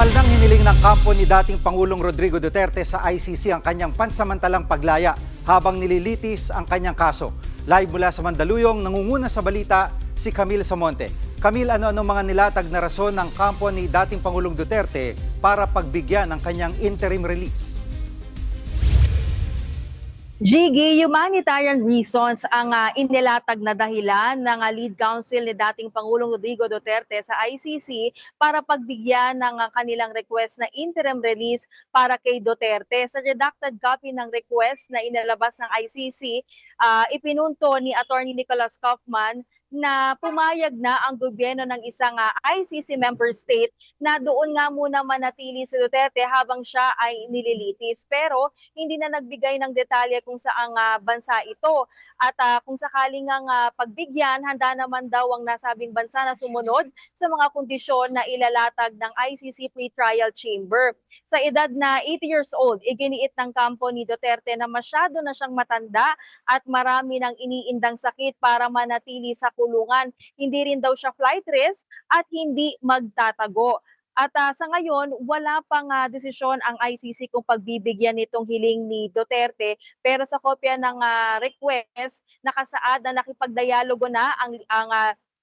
Formal nang hiniling ng kampo ni dating Pangulong Rodrigo Duterte sa ICC ang kanyang pansamantalang paglaya habang nililitis ang kanyang kaso. Live mula sa Mandaluyong, nangunguna sa balita si Camille Samonte. Camille, ano-ano mga nilatag na rason ng kampo ni dating Pangulong Duterte para pagbigyan ng kanyang interim release? Gigi, humanitarian reasons ang inilatag na dahilan ng lead counsel ni dating Pangulong Rodrigo Duterte sa ICC para pagbigyan ng kanilang request na interim release para kay Duterte. Sa redacted copy ng request na inilabas ng ICC, ipinunto ni Attorney Nicholas Kaufman na pumayag na ang gobyerno ng isang ICC member state na doon nga muna manatili si Duterte habang siya ay nililitis. Pero hindi na nagbigay ng detalye kung saang bansa ito. At kung sakaling pagbigyan, handa naman daw ang nasabing bansa na sumunod sa mga kondisyon na ilalatag ng ICC Pre-Trial Chamber. Sa edad na 80 years old, iginiit ng kampo ni Duterte na masyado na siyang matanda at marami ng iniindang sakit para manatili sa kulungan. Hindi rin daw siya flight risk at hindi magtatago. At sa ngayon, wala pang desisyon ang ICC kung pagbibigyan nitong hiling ni Duterte. Pero sa kopya ng request, nakasaad na nakipagdialogo na ang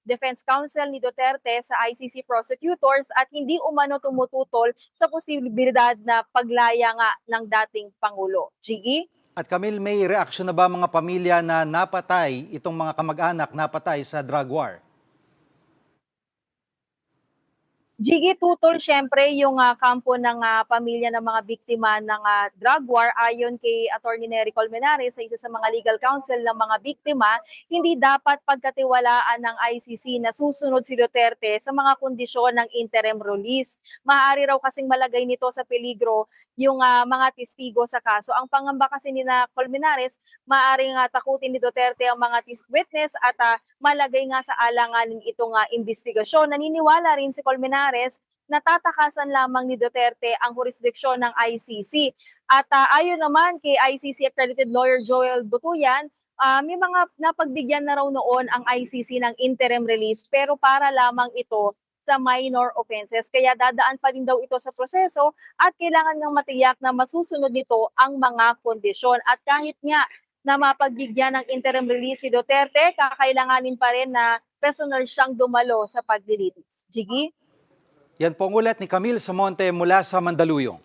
Defense Counsel ni Duterte sa ICC prosecutors at hindi umano tumututol sa posibilidad na paglaya nga ng dating Pangulo. Gigi? At Camille, may reaksyon na ba mga pamilya na napatay, itong mga kamag-anak napatay sa drug war? Gigi, tutol syempre yung kampo ng pamilya ng mga biktima ng drug war. Ayon kay Attorney Nery Colmenares, sa isa sa mga legal counsel ng mga biktima, hindi dapat pagkatiwalaan ng ICC na susunod si Duterte sa mga kondisyon ng interim release. Maaari raw kasing malagay nito sa peligro yung mga testigo sa kaso. Ang pangamba kasi ni Colmenares, maaaring takutin ni Duterte ang mga witness at malagay nga sa alanganin itong investigasyon. Naniniwala rin si Colmenares na tatakasan lamang ni Duterte ang jurisdiksyon ng ICC. At ayon naman kay ICC accredited lawyer Joel Butuyan, may mga napagbigyan na raw noon ang ICC ng interim release pero para lamang ito sa minor offenses. Kaya dadaan pa rin daw ito sa proseso at kailangan ng matiyak na masusunod nito ang mga kondisyon. At kahit nga na mapagbigyan ng interim release si Duterte, kakailanganin pa rin na personal siyang dumalo sa paglilitis. Gigi? Yan po ang ulat ni Camille Samonte mula sa Mandaluyong.